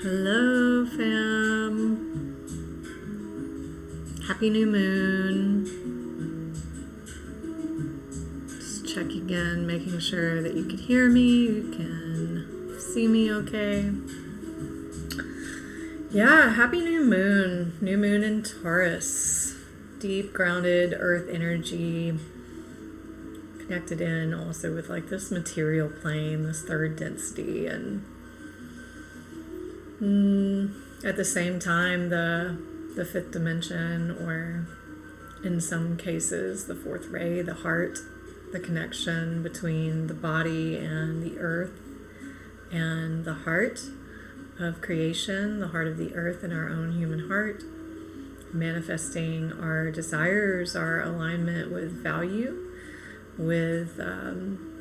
Hello, fam. Happy new moon. Just checking in, making sure that you can hear me, you can see me okay. Yeah, happy new moon. New moon in Taurus. Deep, grounded earth energy. Connected in also with like this material plane, this third density, and at the same time the fifth dimension, or in some cases the fourth ray, the heart, the connection between the body and the earth, and the heart of creation, the heart of the earth, and our own human heart, manifesting our desires, our alignment with value, with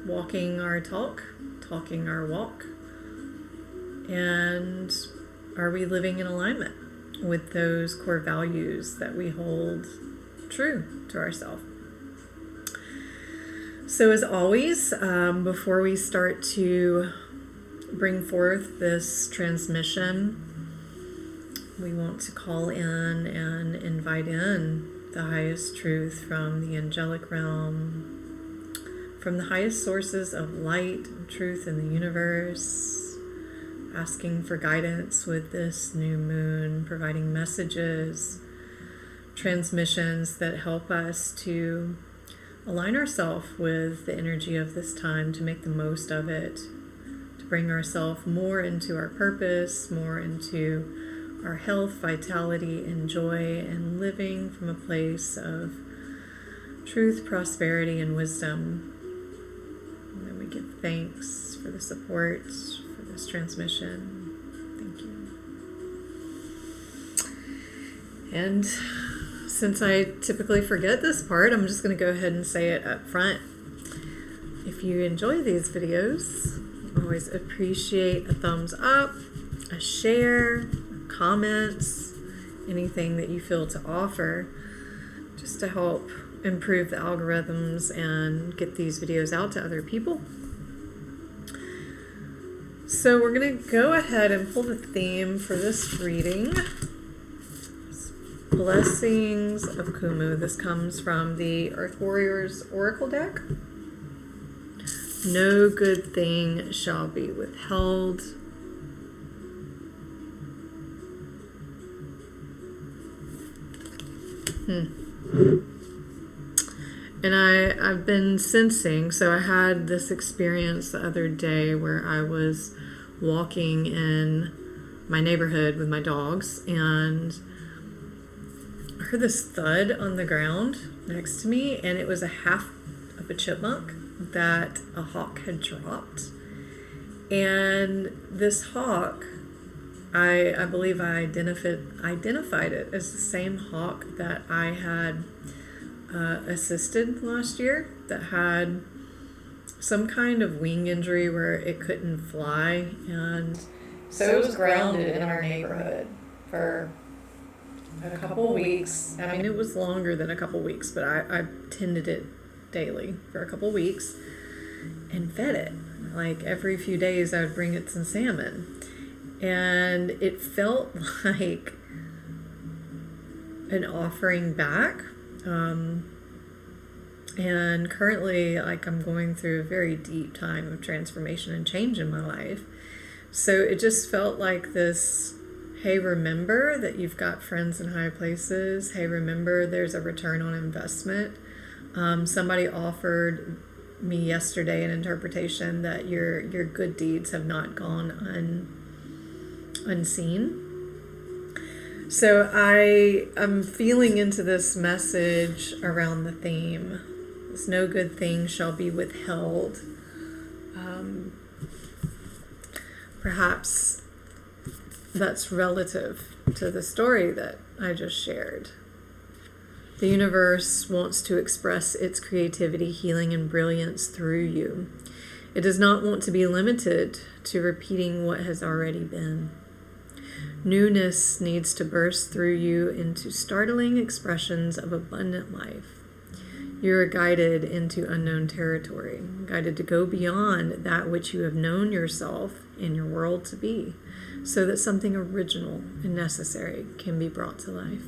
walking our talk, talking our walk. And are we living in alignment with those core values that we hold true to ourselves? So as always, before we start to bring forth this transmission, we want to call in and invite in the highest truth from the angelic realm, from the highest sources of light and truth in the universe, asking for guidance with this new moon, providing messages, transmissions that help us to align ourselves with the energy of this time, to make the most of it, to bring ourselves more into our purpose, more into our health, vitality, and joy, and living from a place of truth, prosperity, and wisdom. And then we give thanks for the support, for this transmission. Thank you. And since I typically forget this part, I'm just going to go ahead and say it up front. If you enjoy these videos, I always appreciate a thumbs up, a share, comments, anything that you feel to offer, just to help improve the algorithms and get these videos out to other people. So we're going to go ahead and pull the theme for this reading. Blessings of Kumu. This comes from the Earth Warriors Oracle deck. No good thing shall be withheld. And I've been sensing, so I had this experience the other day where I was walking in my neighborhood with my dogs, and I heard this thud on the ground next to me, and it was a half of a chipmunk that a hawk had dropped. And this hawk, I believe I identified it as the same hawk that I had assisted last year, that had some kind of wing injury where it couldn't fly. And so it was grounded in our neighborhood for a couple weeks. I mean, it was longer than a couple weeks, but I tended it daily for a couple weeks and fed it. Like every few days I would bring it some salmon. And it felt like an offering back. And currently, like, I'm going through a very deep time of transformation and change in my life. So it just felt like this, hey, remember that you've got friends in high places. Hey, remember there's a return on investment. Somebody offered me yesterday an interpretation that your good deeds have not gone unseen. So I'm feeling into this message around the theme. This no good thing shall be withheld. Perhaps that's relative to the story that I just shared. The universe wants to express its creativity, healing, and brilliance through you. It does not want to be limited to repeating what has already been. Newness needs to burst through you into startling expressions of abundant life. You are guided into unknown territory, guided to go beyond that which you have known yourself and your world to be, so that something original and necessary can be brought to life.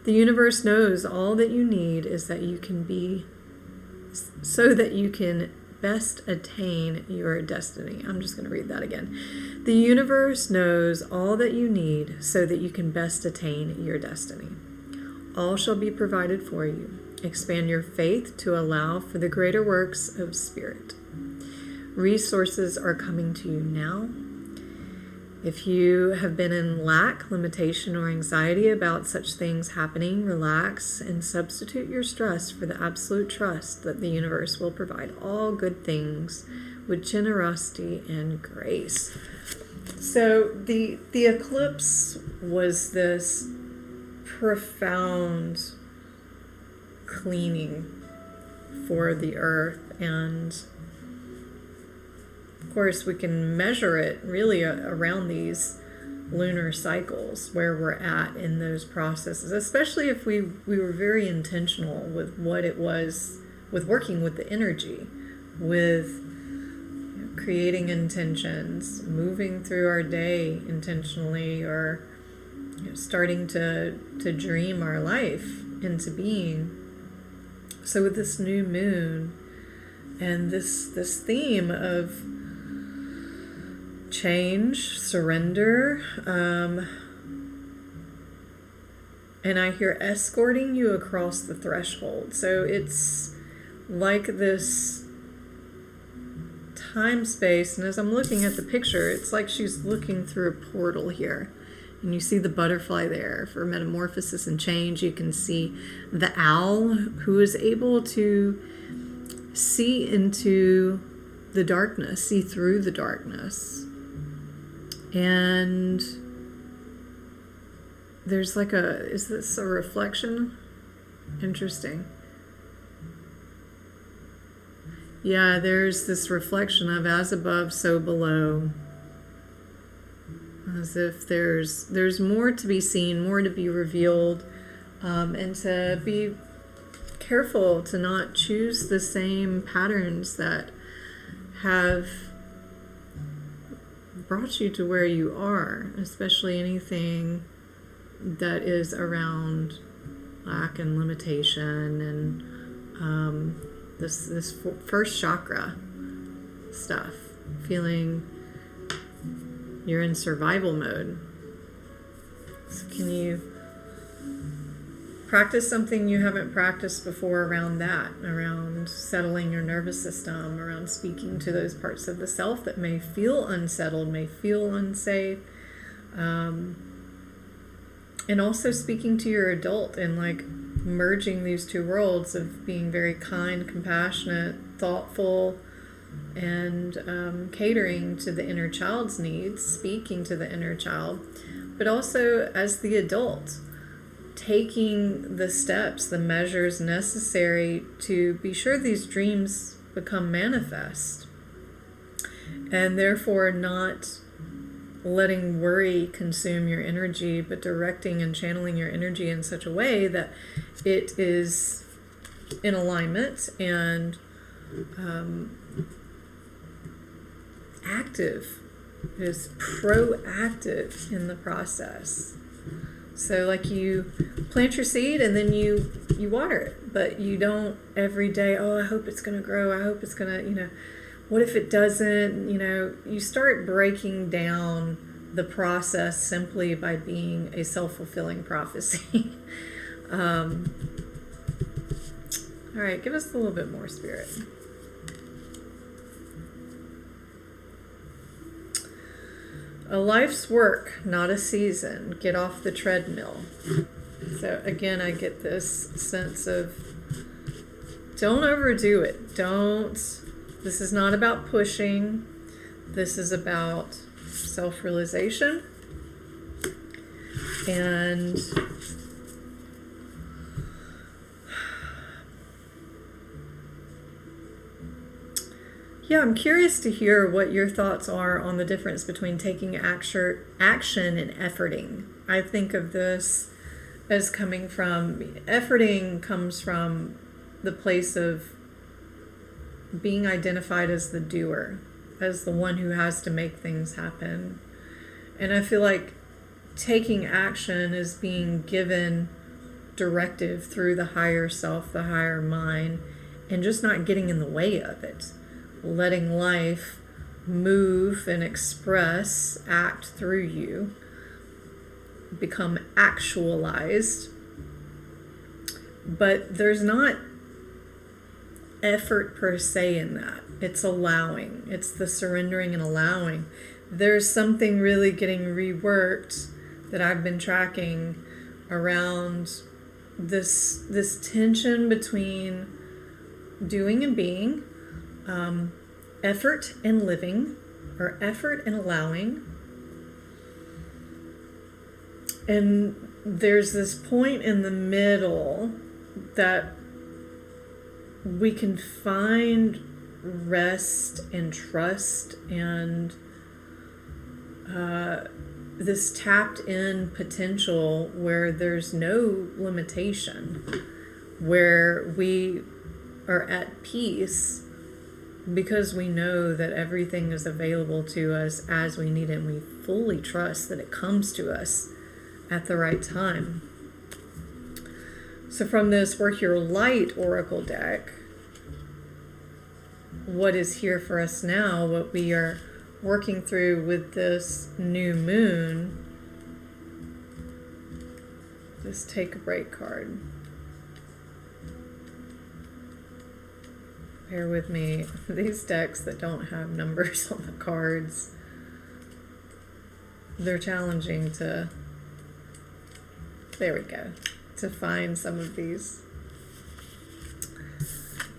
The universe knows all that you need is that you can be, so that you can best attain your destiny. I'm just going to read that again. The universe knows all that you need so that you can best attain your destiny. All shall be provided for you. Expand your faith to allow for the greater works of spirit. Resources are coming to you now. If you have been in lack, limitation, or anxiety about such things happening, relax and substitute your stress for the absolute trust that the universe will provide all good things with generosity and grace. So the eclipse was this profound cleaning for the earth, and of course we can measure it really around these lunar cycles where we're at in those processes, especially if we were very intentional with what it was, with working with the energy, with creating intentions, moving through our day intentionally, or starting to dream our life into being. So with this new moon and this theme of change, surrender, and I hear escorting you across the threshold. So it's like this time space, and as I'm looking at the picture, it's like she's looking through a portal here. And you see the butterfly there for metamorphosis and change. You can see the owl who is able to see into the darkness, see through the darkness. And there's like is this a reflection? Interesting. Yeah, there's this reflection of as above, so below. As if there's more to be seen, more to be revealed, and to be careful to not choose the same patterns that have brought you to where you are, especially anything that is around lack and limitation and this first chakra stuff, feeling you're in survival mode. So can you practice something you haven't practiced before around that, around settling your nervous system, around speaking to those parts of the self that may feel unsettled, may feel unsafe, and also speaking to your adult and like merging these two worlds of being very kind, compassionate, thoughtful, and catering to the inner child's needs, speaking to the inner child, but also as the adult, taking the steps, the measures necessary to be sure these dreams become manifest, and therefore not letting worry consume your energy, but directing and channeling your energy in such a way that it is in alignment and active, is proactive in the process. So like you plant your seed and then you water it, but you don't every day, oh, I hope it's going to grow, I hope it's going to, what if it doesn't? You start breaking down the process simply by being a self-fulfilling prophecy. All right, give us a little bit more, Spirit. A life's work, not a season. Get off the treadmill. So again, I get this sense of don't overdo it. This is not about pushing. This is about self-realization. And yeah, I'm curious to hear what your thoughts are on the difference between taking action and efforting. I think of this as coming from, efforting comes from the place of being identified as the doer, as the one who has to make things happen. And I feel like taking action is being given directive through the higher self, the higher mind, and just not getting in the way of it. Letting life move and express, act through you, become actualized. But there's not effort per se in that. It's allowing. It's the surrendering and allowing. There's something really getting reworked that I've been tracking around this tension between doing and being, effort and living, or effort and allowing. And there's this point in the middle that we can find rest and trust and this tapped in potential where there's no limitation, where we are at peace because we know that everything is available to us as we need it, and we fully trust that it comes to us at the right time. So from this Work Your Light Oracle deck, what is here for us now, what we are working through with this new moon, this Take a Break card. Bear with me. These decks that don't have numbers on the cards, they're challenging to, there we go, to find some of these.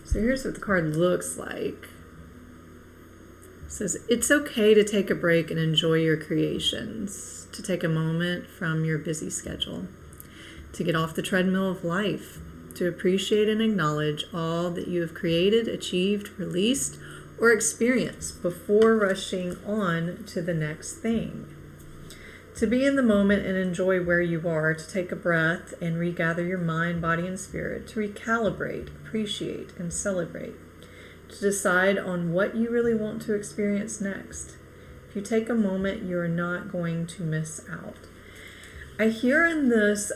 So here's what the card looks like. It says, it's okay to take a break and enjoy your creations, to take a moment from your busy schedule, to get off the treadmill of life, to appreciate and acknowledge all that you have created, achieved, released, or experienced before rushing on to the next thing. To be in the moment and enjoy where you are, to take a breath and regather your mind, body, and spirit, to recalibrate, appreciate, and celebrate, to decide on what you really want to experience next. If you take a moment, you're not going to miss out. I hear in this,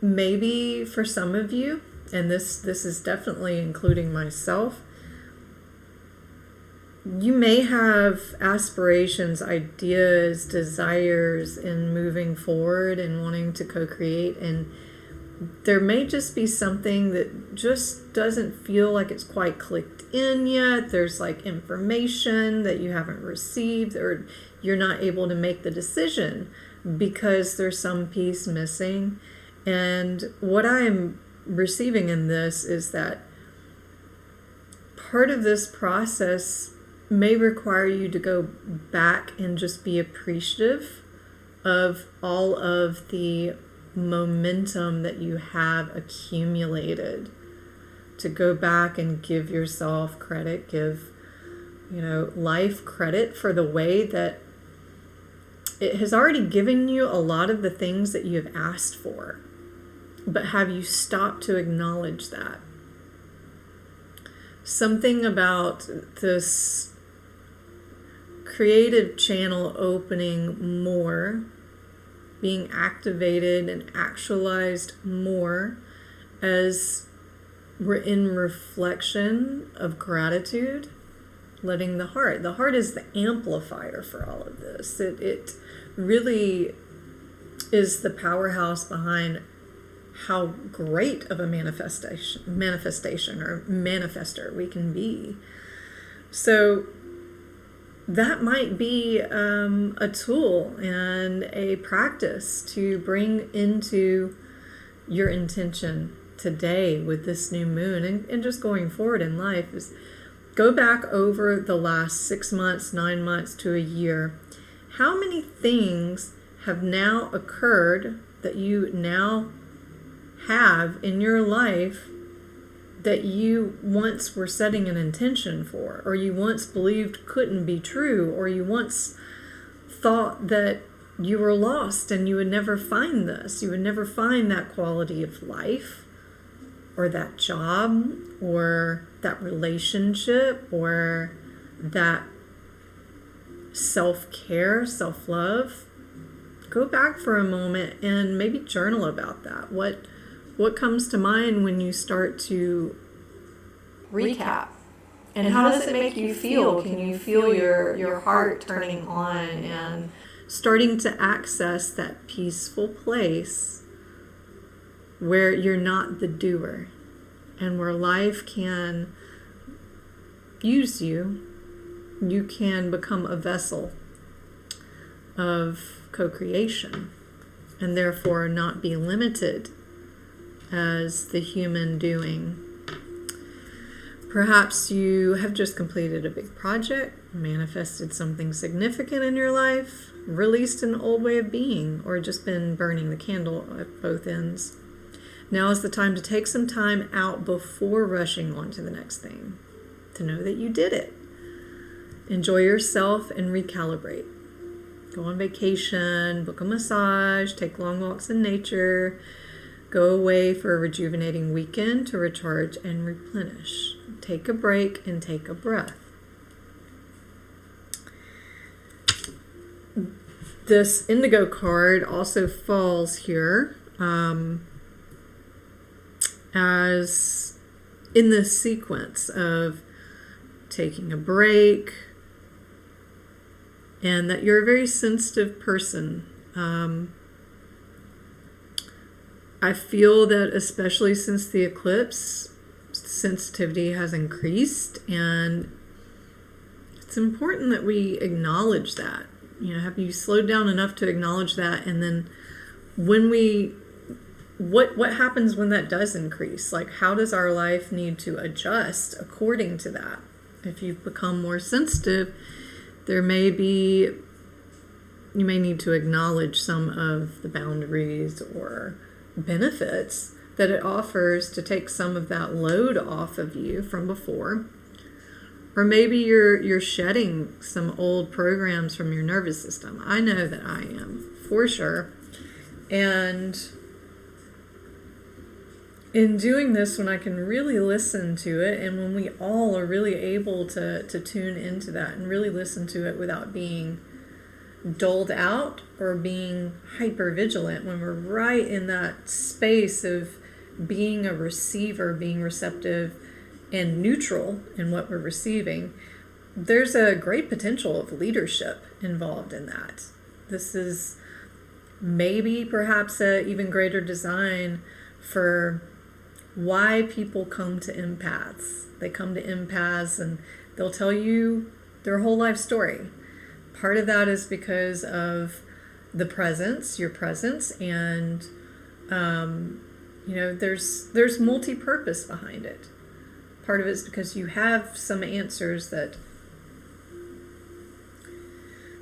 maybe for some of you, and this is definitely including myself, you may have aspirations, ideas, desires in moving forward and wanting to co-create, and there may just be something that just doesn't feel like it's quite clicked in yet. There's like information that you haven't received, or you're not able to make the decision because there's some piece missing. And what I'm receiving in this is that part of this process may require you to go back and just be appreciative of all of the momentum that you have accumulated, to go back and give yourself credit, give life credit for the way that it has already given you a lot of the things that you have asked for. But have you stopped to acknowledge that? Something about this creative channel opening more, being activated and actualized more as we're in reflection of gratitude, letting the heart is the amplifier for all of this. It really is the powerhouse behind how great of a manifestation or manifester we can be. So that might be a tool and a practice to bring into your intention today with this new moon, and just going forward in life, is go back over the last 6 months, 9 months to a year. How many things have now occurred that you now have in your life that you once were setting an intention for, or you once believed couldn't be true, or you once thought that you were lost and you would never find this, you would never find that quality of life? or that job or that relationship or that self-care, self-love, go back for a moment and maybe journal about that. What comes to mind when you start to recap? And how does it make you feel? Can you feel your heart turning on and starting to access that peaceful place where you're not the doer and where life can use you? You can become a vessel of co-creation and therefore not be limited as the human doing. Perhaps you have just completed a big project, manifested something significant in your life, released an old way of being, or just been burning the candle at both ends. Now is the time to take some time out before rushing on to the next thing, to know that you did it. Enjoy yourself and recalibrate. Go on vacation, book a massage, take long walks in nature, go away for a rejuvenating weekend to recharge and replenish. Take a break and take a breath. This indigo card also falls here as in the sequence of taking a break, and that you're a very sensitive person. I feel that especially since the eclipse, sensitivity has increased, and it's important that we acknowledge that. You know, have you slowed down enough to acknowledge that? And then when what happens when that does increase? Like, how does our life need to adjust according to that? If you've become more sensitive, you may need to acknowledge some of the boundaries or benefits that it offers to take some of that load off of you from before. Or maybe you're shedding some old programs from your nervous system. I know that I am, for sure. And in doing this, when I can really listen to it, and when we all are really able to tune into that and really listen to it without being doled out or being hyper vigilant, when we're right in that space of being a receiver, being receptive and neutral in what we're receiving, there's a great potential of leadership involved in that. This is maybe perhaps a even greater design for why people come to empaths. They come to empaths and they'll tell you their whole life story. Part of that is because of the presence, your presence, and there's multi-purpose behind it. Part of it's because you have some answers that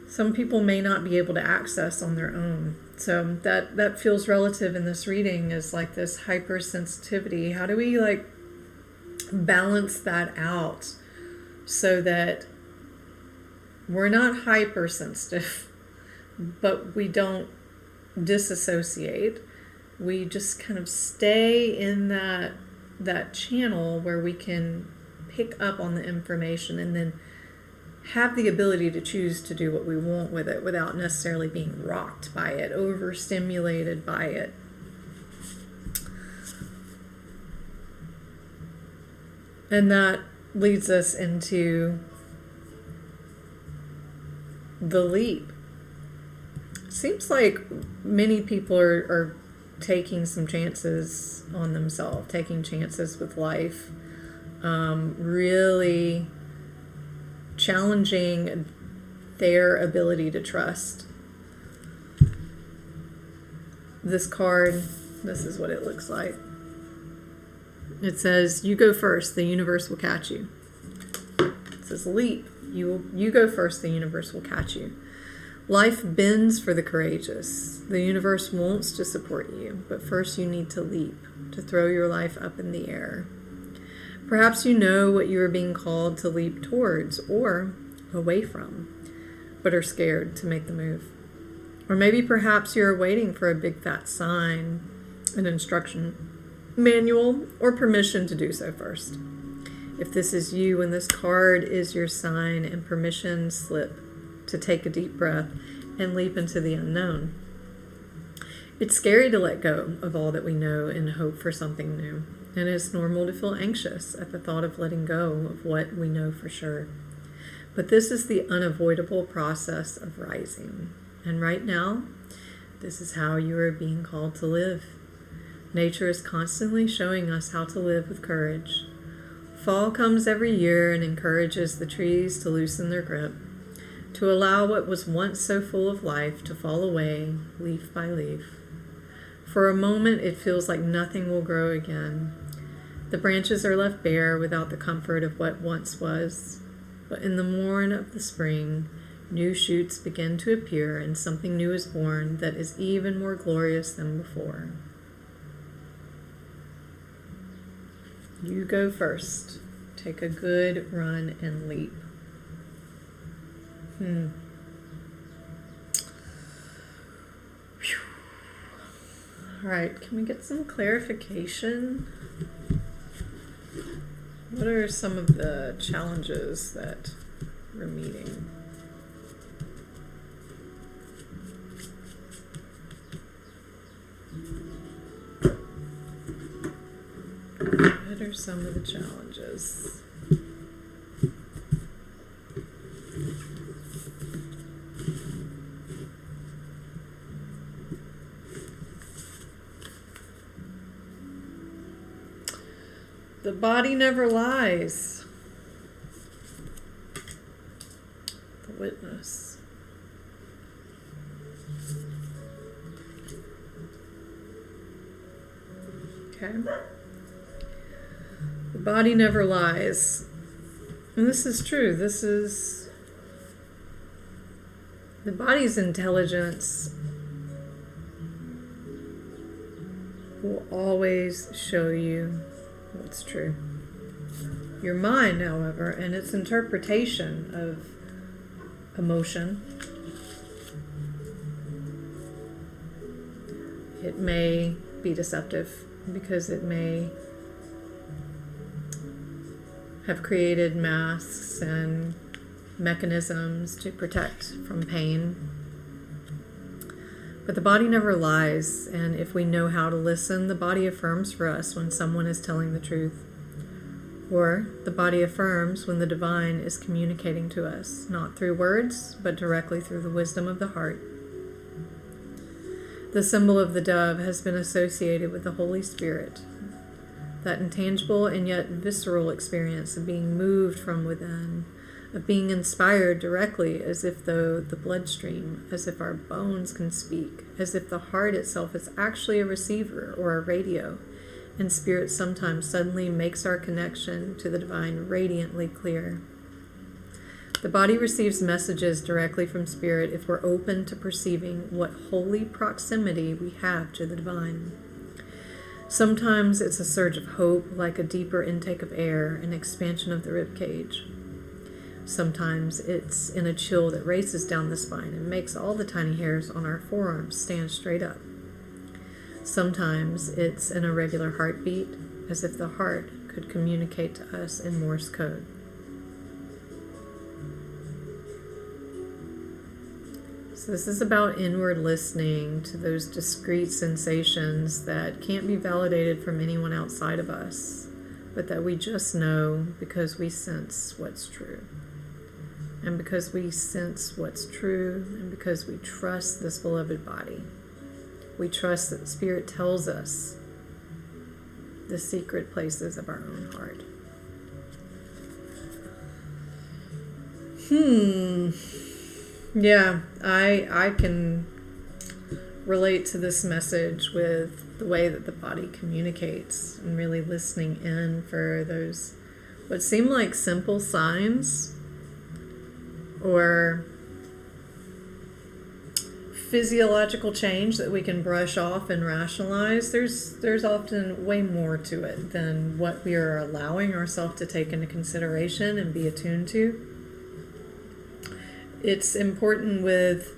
some people may not be able to access on their own. So that feels relative in this reading as like this hypersensitivity. How do we like balance that out so that we're not hypersensitive, but we don't disassociate. We just kind of stay in that channel where we can pick up on the information and then have the ability to choose to do what we want with it without necessarily being rocked by it, overstimulated by it. And that leads us into the leap. Seems like many people are taking some chances on themselves, taking chances with life, really challenging their ability to trust. This card, this is what it looks like. It says, you go first, the universe will catch you. It says, leap. You go first, the universe will catch you. Life bends for the courageous. The universe wants to support you, but first you need to leap, to throw your life up in the air. Perhaps you know what you are being called to leap towards or away from, but are scared to make the move. Or maybe perhaps you're waiting for a big fat sign, an instruction, manual or permission to do so first. If this is you and this card is your sign and permission slip to take a deep breath and leap into the unknown. It's scary to let go of all that we know and hope for something new. And it's normal to feel anxious at the thought of letting go of what we know for sure. But this is the unavoidable process of rising. And right now, this is how you are being called to live. Nature is constantly showing us how to live with courage. Fall comes every year and encourages the trees to loosen their grip, to allow what was once so full of life to fall away, leaf by leaf. For a moment, it feels like nothing will grow again. The branches are left bare without the comfort of what once was. But in the morn of the spring, new shoots begin to appear and something new is born that is even more glorious than before. You go first. Take a good run and leap. All right, can we get some clarification? What are some of the challenges that we're meeting? What are some of the challenges? The body never lies. The witness. Okay. The body never lies. And this is true. This is the body's intelligence will always show you what's true. Your mind, however, and its interpretation of emotion, it may be deceptive because it may have created masks and mechanisms to protect from pain. But the body never lies, and if we know how to listen, the body affirms for us when someone is telling the truth. Or the body affirms when the divine is communicating to us, not through words, but directly through the wisdom of the heart. The symbol of the dove has been associated with the Holy Spirit, that intangible and yet visceral experience of being moved from within, of being inspired directly as if though the bloodstream, as if our bones can speak, as if the heart itself is actually a receiver or a radio, and spirit sometimes suddenly makes our connection to the divine radiantly clear. The body receives messages directly from spirit if we're open to perceiving what holy proximity we have to the divine. Sometimes it's a surge of hope, like a deeper intake of air, an expansion of the rib cage. Sometimes it's in a chill that races down the spine and makes all the tiny hairs on our forearms stand straight up. Sometimes it's an irregular heartbeat, as if the heart could communicate to us in Morse code. So this is about inward listening to those discrete sensations that can't be validated from anyone outside of us, but that we just know because we sense what's true. And because we sense what's true, and because we trust this beloved body, we trust that the Spirit tells us the secret places of our own heart. Yeah, I can relate to this message with the way that the body communicates and really listening in for those what seem like simple signs or physiological change that we can brush off and rationalize. There's often way more to it than what we are allowing ourselves to take into consideration and be attuned to. It's important with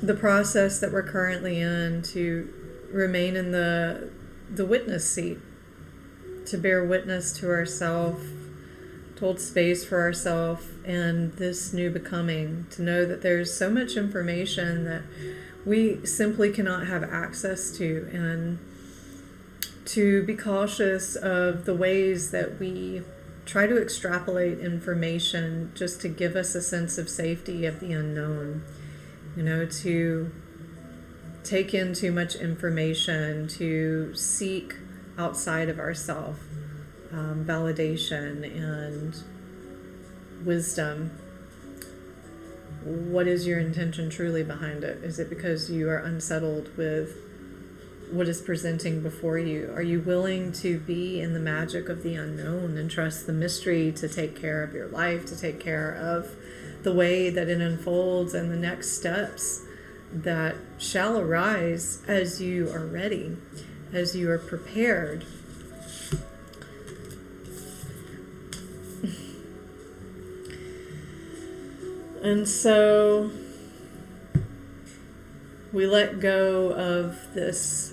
the process that we're currently in to remain in the the witness seat, to bear witness to ourselves, to hold space for ourselves and this new becoming, to know that there's so much information that we simply cannot have access to, and to be cautious of the ways that we try to extrapolate information just to give us a sense of safety of the unknown. To take in too much information, to seek outside of ourselves validation and wisdom. What is your intention truly behind it? Is it because you are unsettled with what is presenting before you? Are you willing to be in the magic of the unknown and trust the mystery to take care of your life, to take care of the way that it unfolds and the next steps that shall arise as you are ready, as you are prepared? And so we let go of this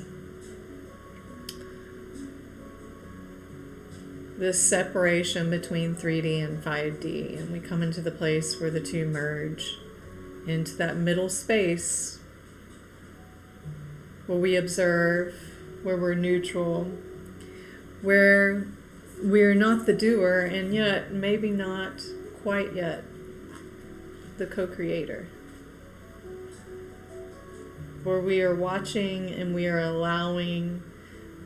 separation between 3D and 5D, and we come into the place where the two merge into that middle space where we observe, where we're neutral, where we're not the doer and yet maybe not quite yet the co-creator, where we are watching and we are allowing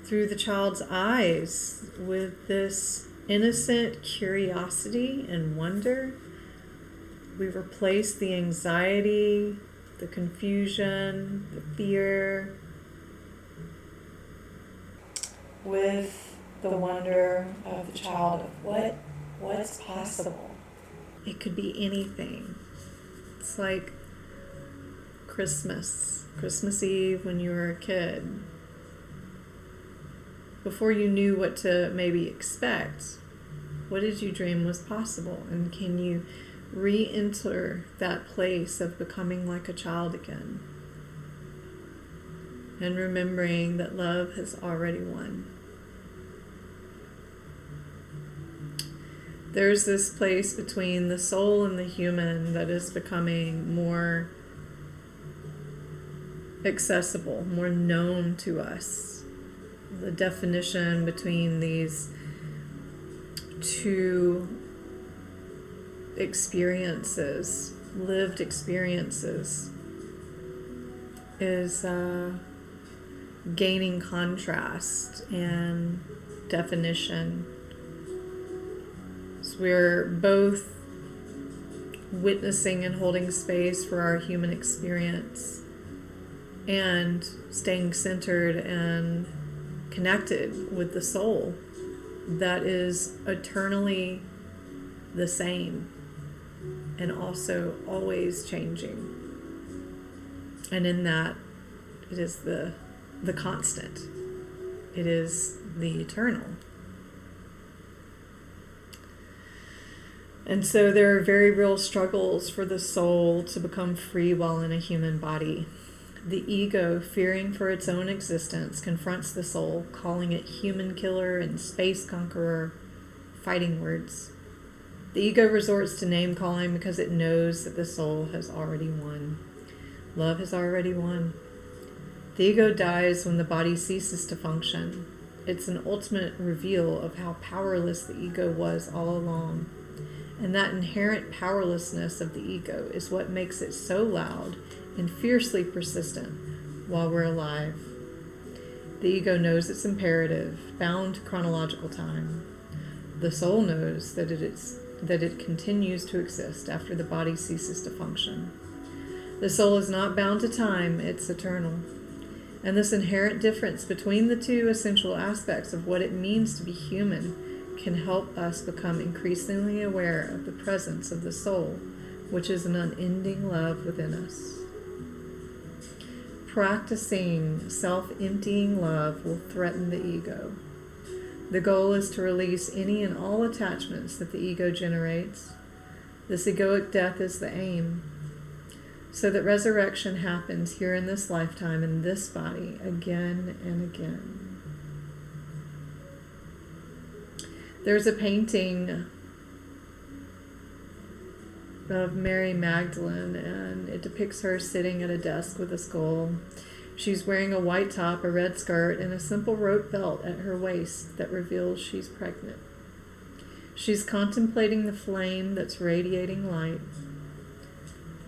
through the child's eyes with this innocent curiosity and wonder. We replace the anxiety, the confusion, the fear with the wonder of the child of what's possible. It could be anything. It's like Christmas Eve when you were a kid. Before you knew what to maybe expect, what did you dream was possible? And can you re-enter that place of becoming like a child again? And remembering that love has already won. There's this place between the soul and the human that is becoming more accessible, more known to us. The definition between these two experiences, lived experiences, is gaining contrast and definition. So we're both witnessing and holding space for our human experience and staying centered and connected with the soul that is eternally the same and also always changing. And in that, it is the constant. It is the eternal. And so there are very real struggles for the soul to become free while in a human body. The ego, fearing for its own existence, confronts the soul, calling it human killer and space conqueror, fighting words. The ego resorts to name calling because it knows that the soul has already won. Love has already won. The ego dies when the body ceases to function. It's an ultimate reveal of how powerless the ego was all along. And that inherent powerlessness of the ego is what makes it so loud and fiercely persistent while we're alive. The ego knows it's imperative, bound to chronological time. The soul knows that it continues to exist after the body ceases to function. The soul is not bound to time, it's eternal. And this inherent difference between the two essential aspects of what it means to be human can help us become increasingly aware of the presence of the soul, which is an unending love within us. Practicing self-emptying love will threaten the ego. The goal is to release any and all attachments that the ego generates. This egoic death is the aim, so that resurrection happens here in this lifetime in this body again and again. There's a painting of Mary Magdalene, and it depicts her sitting at a desk with a skull. She's wearing a white top, a red skirt, and a simple rope belt at her waist that reveals she's pregnant. She's contemplating the flame that's radiating light.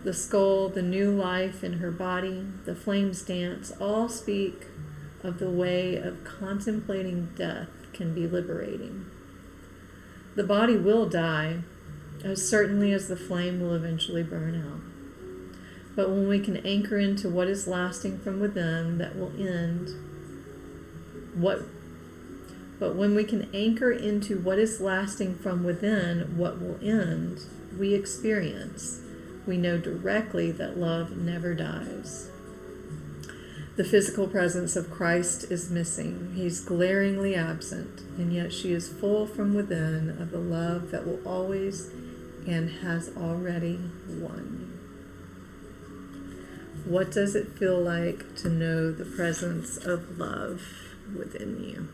The skull, the new life in her body, the flame's dance, all speak of the way of contemplating death can be liberating. The body will die, as certainly as the flame will eventually burn out. But when we can anchor into what is lasting from within, that will end. But when we can anchor into what is lasting from within, what will end, we experience. We know directly that love never dies. The physical presence of Christ is missing. He's glaringly absent, and yet she is full from within of the love that will always and has already won. What does it feel like to know the presence of love within you?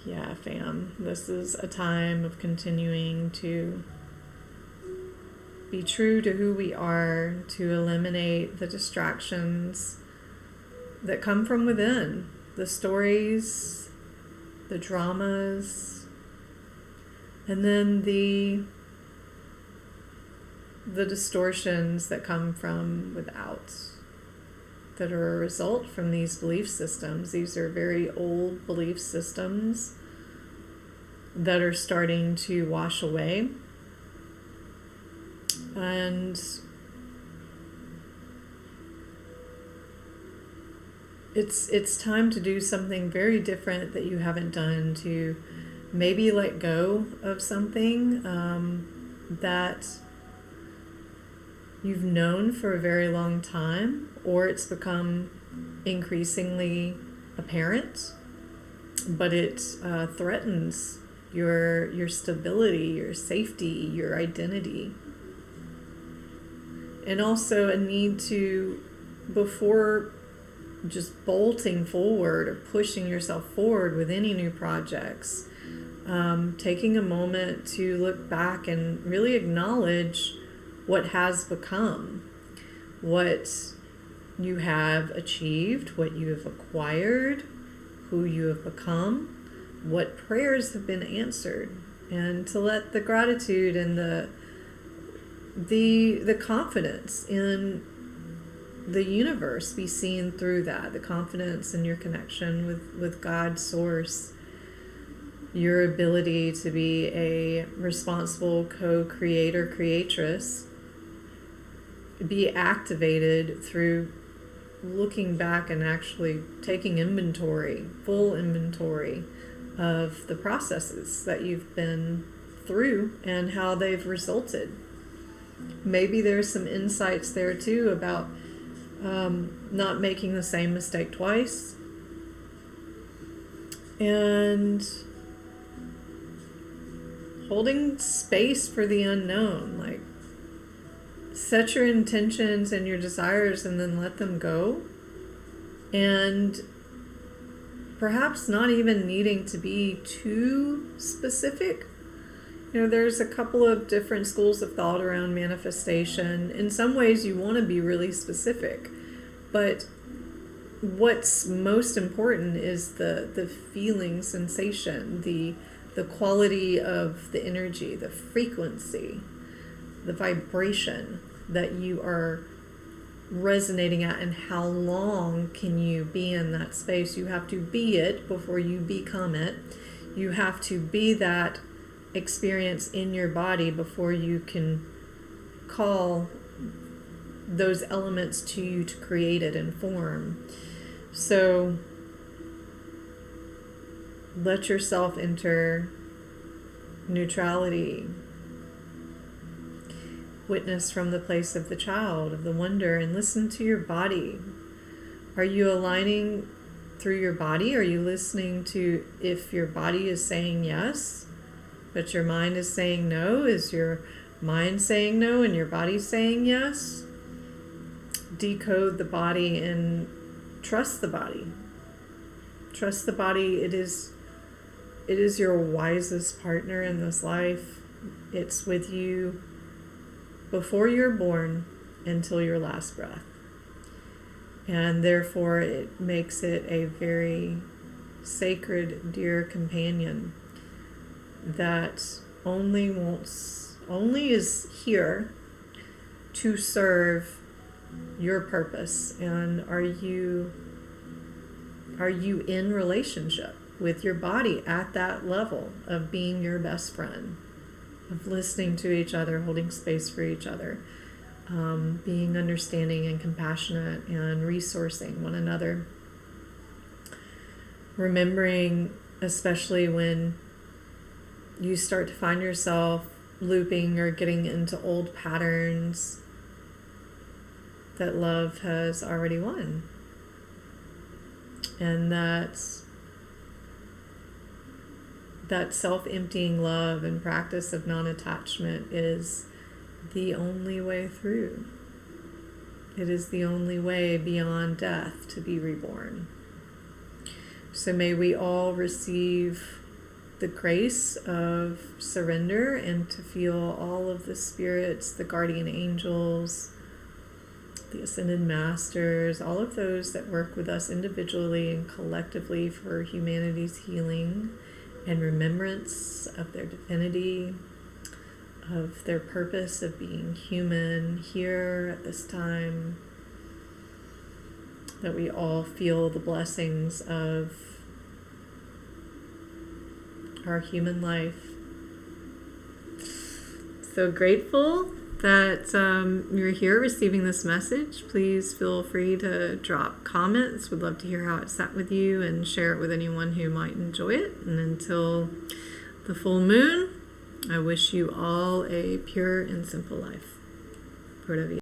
Yeah, fam. This is a time of continuing to be true to who we are, to eliminate the distractions that come from within, the stories, the dramas, and then the distortions that come from without, that are a result from these belief systems. These are very old belief systems that are starting to wash away. And it's time to do something very different that you haven't done, to maybe let go of something that you've known for a very long time, or it's become increasingly apparent, but it threatens your stability, your safety, your identity. And also a need to, before just bolting forward or pushing yourself forward with any new projects, taking a moment to look back and really acknowledge what has become, what you have achieved, what you have acquired, who you have become, what prayers have been answered, and to let the gratitude and the confidence in the universe be seen through that, the confidence in your connection with God's source, your ability to be a responsible co-creator, creatress, be activated through looking back and actually taking inventory, full inventory of the processes that you've been through and how they've resulted. Maybe there's some insights there too about not making the same mistake twice, and holding space for the unknown. Like, set your intentions and your desires and then let them go, and perhaps not even needing to be too specific. There's a couple of different schools of thought around manifestation. In some ways, you want to be really specific, but what's most important is the feeling, sensation, the quality of the energy, the frequency, the vibration that you are resonating at, and how long can you be in that space. You have to be it before you become it. You have to be that experience in your body before you can call those elements to you to create it in form. So let yourself enter neutrality. Witness from the place of the child, of the wonder, and listen to your body. Are you aligning through your body? Are you listening to if your body is saying yes, but your mind is saying no? Is your mind saying no and your body saying yes, decode the body and trust the body. Trust the body. It is your wisest partner in this life. It's with you before you're born until your last breath. And therefore it makes it a very sacred, dear companion that only is here to serve your purpose. And are you in relationship with your body at that level of being your best friend, of listening to each other, holding space for each other, being understanding and compassionate and resourcing one another? Remembering, especially when you start to find yourself looping or getting into old patterns, that love has already won. And that self-emptying love and practice of non-attachment is the only way through. It is the only way beyond death to be reborn. So may we all receive the grace of surrender and to feel all of the spirits, the guardian angels, the ascended masters, all of those that work with us individually and collectively for humanity's healing and remembrance of their divinity, of their purpose of being human here at this time, that we all feel the blessings of our human life. So grateful that you're here receiving this message. Please feel free to drop comments. Would love to hear how it sat with you and share it with anyone who might enjoy it. And until the full moon, I wish you all a pure and simple life. Pura vida.